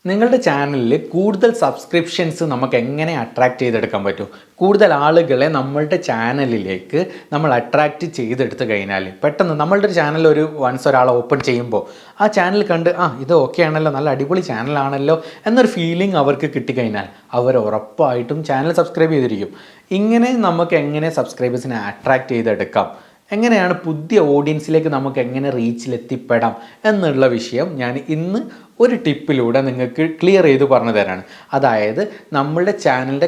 നിങ്ങളുടെ ചാനലിൽ കൂടുതൽ സബ്സ്ക്രിപ്ഷൻസ് നമുക്ക് എങ്ങനെ അട്രാക്റ്റ് ചെയ്തെടുക്കാൻ പറ്റും? കൂടുതൽ ആളുകളെ നമ്മളുടെ ചാനലിലേക്ക് നമ്മൾ അട്രാക്റ്റ് ചെയ്തെടുത്ത് കഴിഞ്ഞാൽ പെട്ടെന്ന് നമ്മളുടെ ഒരു ചാനൽ വൺസ് ഒരാൾ ഓപ്പൺ ചെയ്യുമ്പോൾ ആ ചാനൽ കണ്ട് ഇത് ഓക്കെ ആണല്ലോ, നല്ല അടിപൊളി ചാനലാണല്ലോ എന്നൊരു ഫീലിംഗ് അവർക്ക് കിട്ടിക്കഴിഞ്ഞാൽ അവർ ഉറപ്പായിട്ടും ചാനൽ സബ്സ്ക്രൈബ് ചെയ്തിരിക്കും. ഇങ്ങനെ നമുക്ക് എങ്ങനെ സബ്സ്ക്രൈബേഴ്സിനെ അട്രാക്റ്റ് ചെയ്തെടുക്കാം, എങ്ങനെയാണ് പുതിയ ഓഡിയൻസിലേക്ക് നമുക്ക് എങ്ങനെ റീച്ചിലെത്തിപ്പെടാം എന്നുള്ള വിഷയം ഞാൻ ഇന്ന് ഒരു ടിപ്പിലൂടെ നിങ്ങൾക്ക് ക്ലിയർ ചെയ്ത് പറഞ്ഞു തരാണ്. അതായത് നമ്മളുടെ ചാനലിൻ്റെ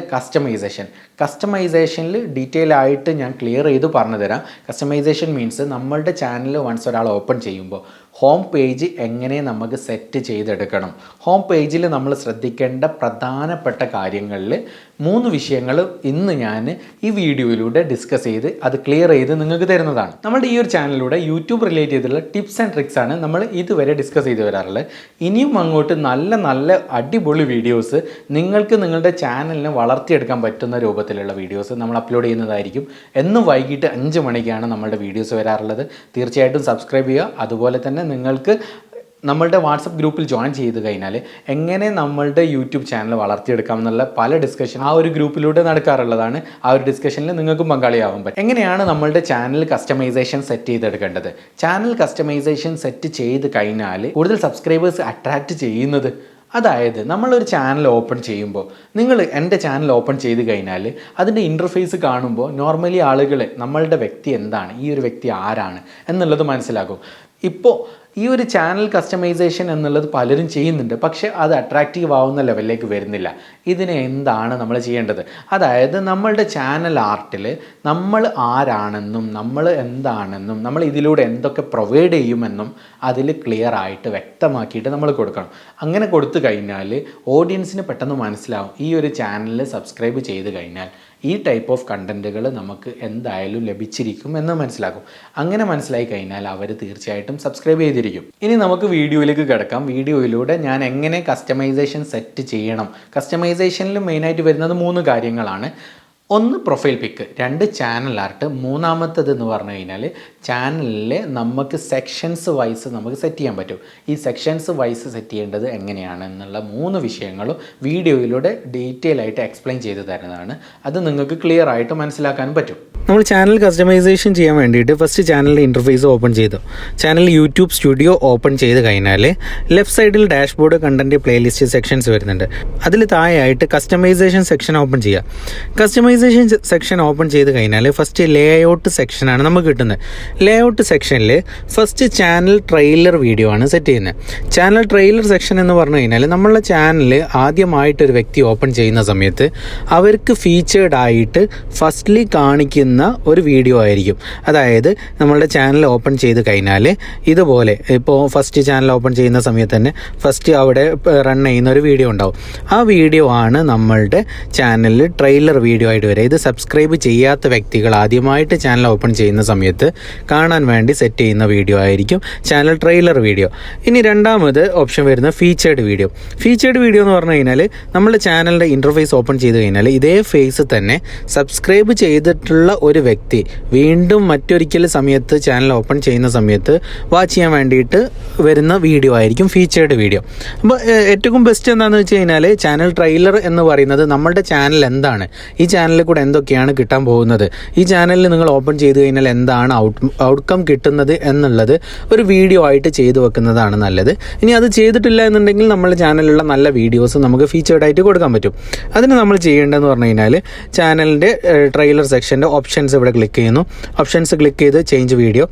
കസ്റ്റമൈസേഷനിൽ ഡീറ്റെയിൽ ആയിട്ട് ഞാൻ ക്ലിയർ ചെയ്ത് പറഞ്ഞു തരാം. കസ്റ്റമൈസേഷൻ മീൻസ് നമ്മളുടെ ചാനൽ വൺസ് ഒരാൾ ഓപ്പൺ ചെയ്യുമ്പോൾ ഹോം പേജ് എങ്ങനെ നമുക്ക് സെറ്റ് ചെയ്തെടുക്കണം, ഹോം പേജിൽ നമ്മൾ ശ്രദ്ധിക്കേണ്ട പ്രധാനപ്പെട്ട കാര്യങ്ങളിൽ 3 വിഷയങ്ങൾ ഇന്ന് ഞാൻ ഈ വീഡിയോയിലൂടെ ഡിസ്കസ് ചെയ്ത് അത് ക്ലിയർ ചെയ്ത് നിങ്ങൾക്ക് തരുന്നതാണ്. നമ്മുടെ ഈ ഒരു ചാനലിലൂടെ യൂട്യൂബ് റിലേറ്റ് ചെയ്തിട്ടുള്ള ടിപ്സ് ആൻഡ് ട്രിക്സ് ആണ് നമ്മൾ ഇതുവരെ ഡിസ്കസ് ചെയ്ത് വരാറുള്ളത്. ഇനിയും അങ്ങോട്ട് നല്ല അടിപൊളി വീഡിയോസ് നിങ്ങൾക്ക് നിങ്ങളുടെ ചാനലിനെ വളർത്തിയെടുക്കാൻ പറ്റുന്ന രൂപത്തിലുള്ള വീഡിയോസ് നമ്മൾ അപ്ലോഡ് ചെയ്യുന്നതായിരിക്കും. എന്നും വൈകിട്ട് 5 മണിക്കാണ് നമ്മളുടെ വീഡിയോസ് വരാറുള്ളത്. തീർച്ചയായിട്ടും സബ്സ്ക്രൈബ് ചെയ്യുക. അതുപോലെ തന്നെ നിങ്ങൾക്ക് നമ്മളുടെ വാട്സപ്പ് ഗ്രൂപ്പിൽ ജോയിൻ ചെയ്ത് കഴിഞ്ഞാൽ എങ്ങനെ നമ്മളുടെ യൂട്യൂബ് ചാനൽ വളർത്തിയെടുക്കാം എന്നുള്ള പല ഡിസ്കഷൻ ആ ഒരു ഗ്രൂപ്പിലൂടെ നടക്കാറുള്ളതാണ്. ആ ഒരു ഡിസ്കഷനിൽ നിങ്ങൾക്കും പങ്കാളിയാവാൻ പറ്റും. എങ്ങനെയാണ് നമ്മളുടെ ചാനൽ കസ്റ്റമൈസേഷൻ സെറ്റ് ചെയ്തെടുക്കേണ്ടത്? ചാനൽ കസ്റ്റമൈസേഷൻ സെറ്റ് ചെയ്ത് കഴിഞ്ഞാൽ കൂടുതൽ സബ്സ്ക്രൈബേഴ്സ് അട്രാക്റ്റ് ചെയ്യുന്നത്, അതായത് നമ്മളൊരു ചാനൽ ഓപ്പൺ ചെയ്യുമ്പോൾ നിങ്ങൾ എൻ്റെ ചാനൽ ഓപ്പൺ ചെയ്ത് കഴിഞ്ഞാൽ അതിൻ്റെ ഇൻ്റർഫേസ് കാണുമ്പോൾ നോർമലി ആളുകൾ നമ്മളുടെ വ്യക്തി എന്താണ്, ഈ ഒരു വ്യക്തി ആരാണ് എന്നുള്ളത് മനസ്സിലാക്കും. ഇപ്പോൾ ഈ ഒരു ചാനൽ കസ്റ്റമൈസേഷൻ എന്നുള്ളത് പലരും ചെയ്യുന്നുണ്ട്, പക്ഷേ അത് അട്രാക്റ്റീവ് ആവുന്ന ലെവലിലേക്ക് വരുന്നില്ല. ഇതിന് എന്താണ് നമ്മൾ ചെയ്യേണ്ടത്? അതായത് നമ്മളുടെ ചാനൽ ആർട്ടിൽ നമ്മൾ ആരാണെന്നും നമ്മൾ എന്താണെന്നും നമ്മൾ ഇതിലൂടെ എന്തൊക്കെ പ്രൊവൈഡ് ചെയ്യുമെന്നും അതിൽ ക്ലിയർ ആയിട്ട് വ്യക്തമാക്കിയിട്ട് നമ്മൾ കൊടുക്കണം. അങ്ങനെ കൊടുത്തു കഴിഞ്ഞാൽ ഓഡിയൻസിന് പെട്ടെന്ന് മനസ്സിലാവും ഈ ഒരു ചാനലിൽ സബ്സ്ക്രൈബ് ചെയ്ത് കഴിഞ്ഞാൽ ഈ ടൈപ്പ് ഓഫ് കണ്ടൻറ്റുകൾ നമുക്ക് എന്തായാലും ലഭിച്ചിരിക്കും എന്ന് മനസ്സിലാക്കും. അങ്ങനെ മനസ്സിലായി കഴിഞ്ഞാൽ അവർ തീർച്ചയായിട്ടും സബ്സ്ക്രൈബ് ചെയ്തിരിക്കും. ഇനി നമുക്ക് വീഡിയോയിലേക്ക് കിടക്കാം. വീഡിയോയിലൂടെ ഞാൻ എങ്ങനെ കസ്റ്റമൈസേഷൻ സെറ്റ് ചെയ്യണം. കസ്റ്റമൈസേഷനിൽ മെയിനായിട്ട് വരുന്നത് 3 കാര്യങ്ങളാണ്. 1 പ്രൊഫൈൽ പിക്ക്, 2 ചാനൽ ആർട്ട്, 3ാമത്തേത് എന്ന് പറഞ്ഞു കഴിഞ്ഞാൽ ചാനലിൽ നമുക്ക് സെക്ഷൻസ് വൈസ് നമുക്ക് സെറ്റ് ചെയ്യാൻ പറ്റും. ഈ സെക്ഷൻസ് വൈസ് സെറ്റ് ചെയ്യേണ്ടത് എങ്ങനെയാണ് എന്നുള്ള 3 വിഷയങ്ങളും വീഡിയോയിലൂടെ ഡീറ്റെയിൽ ആയിട്ട് എക്സ്പ്ലെയിൻ ചെയ്ത് തരുന്നതാണ്. അത് നിങ്ങൾക്ക് ക്ലിയർ ആയിട്ട് മനസ്സിലാക്കാൻ പറ്റും. നമ്മൾ ചാനൽ കസ്റ്റമൈസേഷൻ ചെയ്യാൻ വേണ്ടിയിട്ട് ഫസ്റ്റ് ചാനലിൻ്റെ ഇൻ്റർഫേസ് ഓപ്പൺ ചെയ്തു. ചാനൽ യൂട്യൂബ് സ്റ്റുഡിയോ ഓപ്പൺ ചെയ്ത് കഴിഞ്ഞാൽ ലെഫ്റ്റ് സൈഡിൽ ഡാഷ്ബോർഡ്, കണ്ടൻറ്റ്, പ്ലേലിസ്റ്റ്, സെക്ഷൻസ് വരുന്നുണ്ട്. അതിൽ താഴെയായിട്ട് കസ്റ്റമൈസേഷൻ സെക്ഷൻ ഓപ്പൺ ചെയ്യുക. കസ്റ്റമൈസേഷൻ സെക്ഷൻ ഓപ്പൺ ചെയ്ത് കഴിഞ്ഞാൽ ഫസ്റ്റ് ലേഔട്ട് സെക്ഷനാണ് നമുക്ക് കിട്ടുന്നത്. ലേഔട്ട് സെക്ഷനിൽ ഫസ്റ്റ് ചാനൽ ട്രെയിലർ വീഡിയോ ആണ് സെറ്റ് ചെയ്യുന്നത്. ചാനൽ ട്രെയിലർ സെക്ഷൻ എന്ന് പറഞ്ഞു കഴിഞ്ഞാൽ നമ്മളുടെ ചാനൽ ആദ്യമായിട്ടൊരു വ്യക്തി ഓപ്പൺ ചെയ്യുന്ന സമയത്ത് അവർക്ക് ഫീച്ചേർഡ് ആയിട്ട് ഫസ്റ്റ്ലി കാണിക്കുന്ന ഒരു വീഡിയോ ആയിരിക്കും. അതായത് നമ്മളുടെ ചാനൽ ഓപ്പൺ ചെയ്ത് കഴിഞ്ഞാൽ ഇതുപോലെ ഇപ്പോൾ ഫസ്റ്റ് ചാനൽ ഓപ്പൺ ചെയ്യുന്ന സമയത്ത് തന്നെ ഫസ്റ്റ് അവിടെ റൺ ചെയ്യുന്ന ഒരു വീഡിയോ ഉണ്ടാവും. ആ വീഡിയോ ആണ് നമ്മളുടെ ചാനലിൽ ട്രെയിലർ വീഡിയോ ആയിട്ട് വരിക. ഇത് സബ്സ്ക്രൈബ് ചെയ്യാത്ത വ്യക്തികൾ ആദ്യമായിട്ട് ചാനൽ ഓപ്പൺ ചെയ്യുന്ന സമയത്ത് കാണാൻ വേണ്ടി സെറ്റ് ചെയ്യുന്ന വീഡിയോ ആയിരിക്കും ചാനൽ ട്രെയിലർ വീഡിയോ. ഇനി 2ാമത് ഓപ്ഷൻ വരുന്ന ഫീച്ചേർഡ് വീഡിയോ. ഫീച്ചേർഡ് വീഡിയോ എന്ന് പറഞ്ഞു കഴിഞ്ഞാൽ നമ്മുടെ ചാനലിൻ്റെ ഇൻ്റർഫേസ് ഓപ്പൺ ചെയ്ത് കഴിഞ്ഞാൽ ഇതേ ഫേസ് തന്നെ സബ്സ്ക്രൈബ് ചെയ്തിട്ടുള്ള ഒരു വ്യക്തി വീണ്ടും മറ്റൊരിക്കൽ സമയത്ത് ചാനൽ ഓപ്പൺ ചെയ്യുന്ന സമയത്ത് വാച്ച് ചെയ്യാൻ വേണ്ടിയിട്ട് വരുന്ന വീഡിയോ ആയിരിക്കും ഫീച്ചേർഡ് വീഡിയോ. അപ്പോൾ ഏറ്റവും ബെസ്റ്റ് എന്താണെന്ന് വെച്ച് കഴിഞ്ഞാൽ ചാനൽ ട്രെയിലർ എന്ന് പറയുന്നത് നമ്മളുടെ ചാനൽ എന്താണ്, ഈ ചാനലിൽ കൂടെ എന്തൊക്കെയാണ് കിട്ടാൻ പോകുന്നത്, ഈ ചാനലിൽ നിങ്ങൾ ഓപ്പൺ ചെയ്ത് കഴിഞ്ഞാൽ എന്താണ് ഔട്ട്കം കിട്ടുന്നത് എന്നുള്ളത് ഒരു വീഡിയോ ആയിട്ട് ചെയ്തു വെക്കുന്നതാണ് നല്ലത്. ഇനി അത് ചെയ്തിട്ടില്ല എന്നുണ്ടെങ്കിൽ നമ്മളുടെ ചാനലിലുള്ള നല്ല വീഡിയോസ് നമുക്ക് ഫീച്ചേർഡായിട്ട് കൊടുക്കാൻ പറ്റും. അതിന് നമ്മൾ ചെയ്യേണ്ടതെന്ന് പറഞ്ഞു കഴിഞ്ഞാൽ ചാനലിൻ്റെ ട്രെയിലർ സെക്ഷൻ്റെ ഓപ്ഷൻസ് ഇവിടെ ക്ലിക്ക് ചെയ്യുന്നു. ഓപ്ഷൻസ് ക്ലിക്ക് ചെയ്ത് ചേഞ്ച് വീഡിയോ,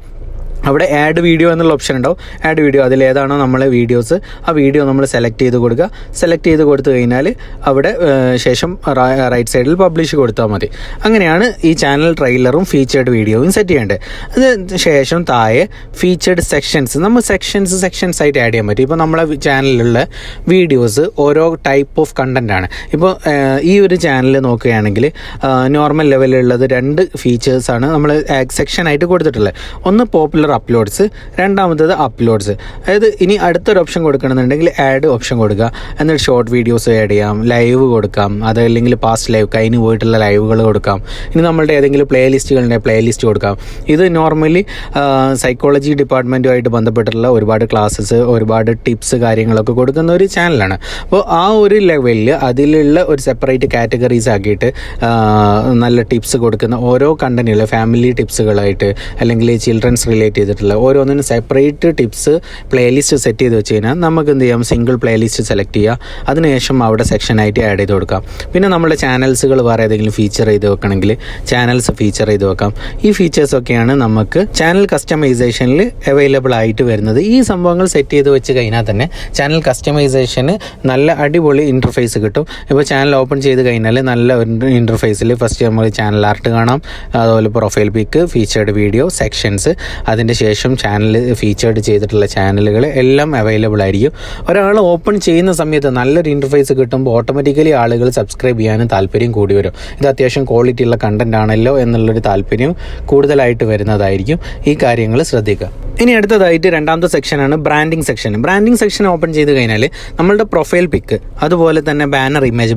അവിടെ ആഡ് വീഡിയോ എന്നുള്ള ഓപ്ഷൻ ഉണ്ടാവും. ആഡ് വീഡിയോ അതിലേതാണോ നമ്മളെ വീഡിയോസ് ആ വീഡിയോ നമ്മൾ സെലക്ട് ചെയ്ത് കൊടുക്കുക. സെലക്ട് ചെയ്ത് കൊടുത്തു കഴിഞ്ഞാൽ അവിടെ ശേഷം റൈറ്റ് സൈഡിൽ പബ്ലിഷ് കൊടുത്താൽ മതി. അങ്ങനെയാണ് ഈ ചാനൽ ട്രെയിലറും ഫീച്ചേർഡ് വീഡിയോയും സെറ്റ് ചെയ്യേണ്ടത്. അതിന് ശേഷം താഴെ ഫീച്ചേർഡ് സെക്ഷൻസ് നമ്മൾ സെക്ഷൻസ് ആയിട്ട് ആഡ് ചെയ്യാൻ പറ്റും. ഇപ്പോൾ നമ്മളെ ചാനലിലുള്ള വീഡിയോസ് ഓരോ ടൈപ്പ് ഓഫ് കണ്ടൻറ്റാണ്. ഇപ്പോൾ ഈ ഒരു ചാനൽ നോക്കുകയാണെങ്കിൽ നോർമൽ ലെവലിലുള്ളത് 2 ഫീച്ചേഴ്സാണ് നമ്മൾ സെക്ഷനായിട്ട് കൊടുത്തിട്ടുള്ളത്. ഒന്ന് പോപ്പുലർ അപ്ലോഡ്സ്, രണ്ടാമത്തത് അപ്ലോഡ്സ്. അതായത് ഇനി അടുത്തൊരു ഓപ്ഷൻ കൊടുക്കണമെന്നുണ്ടെങ്കിൽ ആഡ് ഓപ്ഷൻ കൊടുക്കുക. എന്നിട്ട് ഷോർട്ട് വീഡിയോസ് ആഡ് ചെയ്യാം, ലൈവ് കൊടുക്കാം, അതല്ലെങ്കിൽ പാസ്റ്റ് ലൈവ് കഴിഞ്ഞ് പോയിട്ടുള്ള ലൈവുകൾ കൊടുക്കാം. ഇനി നമ്മളുടെ ഏതെങ്കിലും പ്ലേ ലിസ്റ്റുകളുടെ പ്ലേ ലിസ്റ്റ് കൊടുക്കാം. ഇത് നോർമലി സൈക്കോളജി ഡിപ്പാർട്ട്മെൻറ്റുമായിട്ട് ബന്ധപ്പെട്ടുള്ള ഒരുപാട് ക്ലാസ്സസ്, ഒരുപാട് ടിപ്സ് കാര്യങ്ങളൊക്കെ കൊടുക്കുന്ന ഒരു ചാനലാണ്. അപ്പോൾ ആ ഒരു ലെവലിൽ അതിലുള്ള ഒരു സെപ്പറേറ്റ് കാറ്റഗറീസ് ആക്കിയിട്ട് നല്ല ടിപ്സ് കൊടുക്കുന്ന ഓരോ കണ്ടന്റുകൾ, ഫാമിലി ടിപ്സുകളായിട്ട് അല്ലെങ്കിൽ ചിൽഡ്രൻസ് റിലേറ്റ് ചെയ്തിട്ടുള്ള ഓരോന്നിനും സെപ്പറേറ്റ് ടിപ്സ് പ്ലേലിസ്റ്റ് സെറ്റ് ചെയ്ത് വെച്ച് കഴിഞ്ഞാൽ നമുക്ക് എന്ത് ചെയ്യാം, സിംഗിൾ പ്ലേലിസ്റ്റ് സെലക്ട് ചെയ്യുക, അതിനുശേഷം അവിടെ സെക്ഷനായിട്ട് ആഡ് ചെയ്ത് കൊടുക്കാം. പിന്നെ നമ്മുടെ ചാനൽസുകൾ വേറെ ഏതെങ്കിലും ഫീച്ചർ ചെയ്ത് വെക്കണമെങ്കിൽ ചാനൽസ് ഫീച്ചർ ചെയ്ത് വെക്കാം. ഈ ഫീച്ചേഴ്സൊക്കെയാണ് നമുക്ക് ചാനൽ കസ്റ്റമൈസേഷനിൽ അവൈലബിൾ ആയിട്ട് വരുന്നത്. ഈ സംഭവങ്ങൾ സെറ്റ് ചെയ്ത് വെച്ച് കഴിഞ്ഞാൽ തന്നെ ചാനൽ കസ്റ്റമൈസേഷന് നല്ല അടിപൊളി ഇൻ്റർഫേസ് കിട്ടും. ഇപ്പോൾ ചാനൽ ഓപ്പൺ ചെയ്ത് കഴിഞ്ഞാൽ നല്ല ഒരു ഇൻ്റർഫേസിൽ ഫസ്റ്റ് നമ്മൾ ചാനൽ ആർട്ട് കാണാം, അതുപോലെ പ്രൊഫൈൽ പിക്ക്, ഫീച്ചേർഡ് വീഡിയോ, സെക്ഷൻസ്, അതിൻ്റെ ശേഷം ചാനൽ ഫീച്ചേർഡ് ചെയ്തിട്ടുള്ള ചാനലുകൾ എല്ലാം അവൈലബിൾ ആയിരിക്കും. ഒരാൾ ഓപ്പൺ ചെയ്യുന്ന സമയത്ത് നല്ലൊരു ഇൻ്റർഫേസ് കിട്ടുമ്പോൾ ഓട്ടോമാറ്റിക്കലി ആളുകൾ സബ്സ്ക്രൈബ് ചെയ്യാനും താല്പര്യം കൂടി വരും. ഇത് അത്യാവശ്യം ക്വാളിറ്റി ഉള്ള കണ്ടന്റ് ആണല്ലോ എന്നുള്ളൊരു താല്പര്യം കൂടുതലായിട്ട് വരുന്നതായിരിക്കും. ഈ കാര്യങ്ങൾ ശ്രദ്ധിക്കുക. ഇനി അടുത്തതായിട്ട് രണ്ടാമത്തെ സെക്ഷനാണ് branding section. Branding section open ചെയ്ത് കഴിഞ്ഞാൽ നമ്മളുടെ പ്രൊഫൈൽ പിക്ക്, അതുപോലെ തന്നെ ബാനർ ഇമേജ്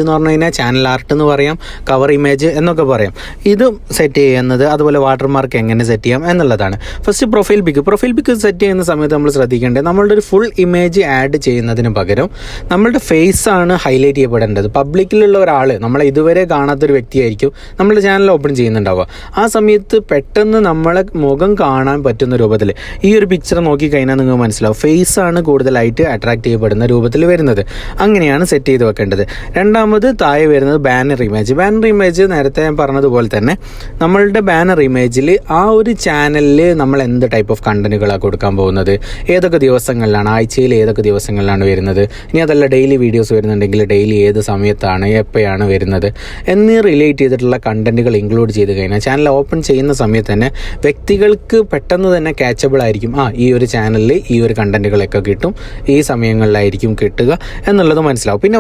എന്ന് പറഞ്ഞു കഴിഞ്ഞാൽ ചാനൽ ആർട്ട് എന്ന് പറയാം, കവർ ഇമേജ് എന്നൊക്കെ പറയാം. ഇത് സെറ്റ് ചെയ്യുന്നത്, അതുപോലെ വാട്ടർമാർക്ക് എങ്ങനെ സെറ്റ് ചെയ്യാം എന്നുള്ളതാണ്. ഫസ്റ്റ് പ്രൊഫൈൽ പിക്ക് സെറ്റ് ചെയ്യുന്ന സമയത്ത് നമ്മൾ ശ്രദ്ധിക്കേണ്ടത്, നമ്മളുടെ ഒരു ഫുൾ ഇമേജ് ആഡ് ചെയ്യുന്നതിന് പകരം നമ്മളുടെ ഫേസ് ആണ് ഹൈലൈറ്റ് ചെയ്യപ്പെടേണ്ടത്. പബ്ലിക്കിലുള്ള ഒരാൾ, നമ്മളെ ഇതുവരെ കാണാത്തൊരു വ്യക്തിയായിരിക്കും നമ്മുടെ ചാനൽ ഓപ്പൺ ചെയ്യുന്നുണ്ടാവുക. ആ സമയത്ത് പെട്ടെന്ന് നമ്മളെ മുഖം കാണാൻ പറ്റുന്ന രൂപത്തിൽ ഈ ഒരു പിക്ചർ നോക്കിക്കഴിഞ്ഞാൽ നിങ്ങൾക്ക് മനസ്സിലാവും ഫേസ് ആണ് കൂടുതലായിട്ട് അട്രാക്ട് ചെയ്യപ്പെടുന്ന രൂപത്തിൽ വരുന്നത്. അങ്ങനെയാണ് സെറ്റ് ചെയ്ത് വെക്കേണ്ടത്. രണ്ടാമത് താഴെ വരുന്നത് ബാനർ ഇമേജ്. നേരത്തെ ഞാൻ പറഞ്ഞതുപോലെ തന്നെ നമ്മളുടെ ബാനർ ഇമേജിൽ ആ ഒരു ചാനലിൽ നമ്മൾ എന്ത് ടൈപ്പ് ഓഫ് കണ്ടന്റുകളാണ് കൊടുക്കാൻ പോകുന്നത്, ഏതൊക്കെ ദിവസങ്ങളിലാണ്, ആഴ്ചയിൽ ഏതൊക്കെ ദിവസങ്ങളിലാണ് വരുന്നത്, ഇനി അതല്ല ഡെയിലി വീഡിയോസ് വരുന്നുണ്ടെങ്കിൽ ഡെയിലി ഏത് സമയത്താണ്, എപ്പോഴാണ് വരുന്നത് എന്നീ റിലേറ്റ് ചെയ്തിട്ടുള്ള കണ്ടന്റുകൾ ഇൻക്ലൂഡ് ചെയ്ത് കഴിഞ്ഞാൽ ചാനൽ ഓപ്പൺ ചെയ്യുന്ന സമയത്ത് തന്നെ വ്യക്തികൾക്ക് പെട്ടെന്ന് തന്നെ ക്യാച്ചബിൾ ആയിരിക്കും. ഈ ഒരു ചാനലിൽ ഈ ഒരു കണ്ടന്റുകളൊക്കെ കിട്ടും, ഈ സമയങ്ങളിലായിരിക്കും കിട്ടുക എന്നുള്ളത് മനസ്സിലാവും. പിന്നെ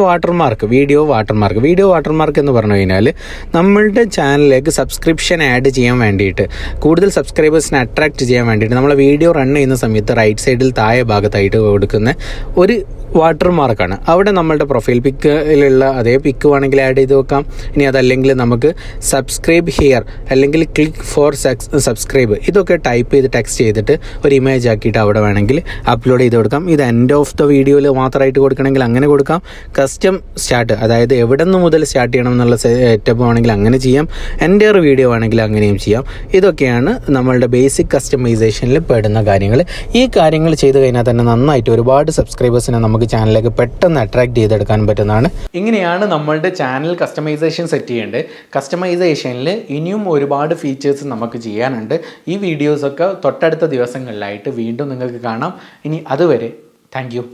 വീഡിയോ വാട്ടർമാർക്ക് എന്ന് പറഞ്ഞു കഴിഞ്ഞാൽ നമ്മളുടെ ചാനലിലേക്ക് സബ്സ്ക്രിപ്ഷൻ ആഡ് ചെയ്യാൻ വേണ്ടിയിട്ട്, കൂടുതൽ സബ്സ്ക്രൈബേഴ്സിനെ അട്രാക്റ്റ് ചെയ്യാൻ വേണ്ടിയിട്ട് നമ്മളെ വീഡിയോ റൺ ചെയ്യുന്ന സമയത്ത് റൈറ്റ് സൈഡിൽ താഴെ ഭാഗത്തായിട്ട് കൊടുക്കുന്ന ഒരു വാട്ടർമാർക്കാണ്. അവിടെ നമ്മളുടെ പ്രൊഫൈൽ പിക്കിലുള്ള അതേ പിക്ക് വേണമെങ്കിൽ ആഡ് ചെയ്ത് വെക്കാം. ഇനി അതല്ലെങ്കിൽ നമുക്ക് സബ്സ്ക്രൈബ് ഹിയർ അല്ലെങ്കിൽ ക്ലിക്ക് ഫോർ സബ്സ്ക്രൈബ് ഇതൊക്കെ ടൈപ്പ് ചെയ്ത് ടെക്സ്റ്റ് ചെയ്തിട്ട് ഒരു ഇമേജ് ആക്കിയിട്ട് അവിടെ വേണമെങ്കിൽ അപ്ലോഡ് ചെയ്ത് കൊടുക്കാം. ഇത് എൻഡ് ഓഫ് ദ വീഡിയോയിൽ മാത്രമായിട്ട് കൊടുക്കണമെങ്കിൽ അങ്ങനെ കൊടുക്കാം. കസ്റ്റം സ്റ്റാർട്ട്, അതായത് എവിടെ നിന്ന് മുതൽ സ്റ്റാർട്ട് ചെയ്യണം എന്നുള്ള സെറ്റപ്പ് ആണെങ്കിൽ അങ്ങനെ ചെയ്യാം. എൻ്റെ ഒരു വീഡിയോ ആണെങ്കിൽ അങ്ങനെയും ചെയ്യാം. ഇതൊക്കെയാണ് നമ്മളുടെ ബേസിക് കസ്റ്റമൈസേഷനിൽ പെടുന്ന കാര്യങ്ങൾ. ഈ കാര്യങ്ങൾ ചെയ്ത് കഴിഞ്ഞാൽ തന്നെ നന്നായിട്ട് ഒരുപാട് സബ്സ്ക്രൈബേഴ്സിനെ നമുക്ക് ചാനലിലേക്ക് പെട്ടെന്ന് അട്രാക്ട് ചെയ്തെടുക്കാൻ പറ്റുന്നതാണ്. ഇങ്ങനെയാണ് നമ്മളുടെ ചാനൽ കസ്റ്റമൈസേഷൻ സെറ്റ് ചെയ്യേണ്ടത്. കസ്റ്റമൈസേഷനിൽ ഇനിയും ഒരുപാട് ഫീച്ചേഴ്സ് നമുക്ക് ചെയ്യാനുണ്ട്. ഈ വീഡിയോസൊക്കെ തൊട്ടടുത്ത ദിവസങ്ങളിലായിട്ട് വീണ്ടും നിങ്ങൾക്ക് കാണാം. ഇനി അതുവരെ താങ്ക് യു.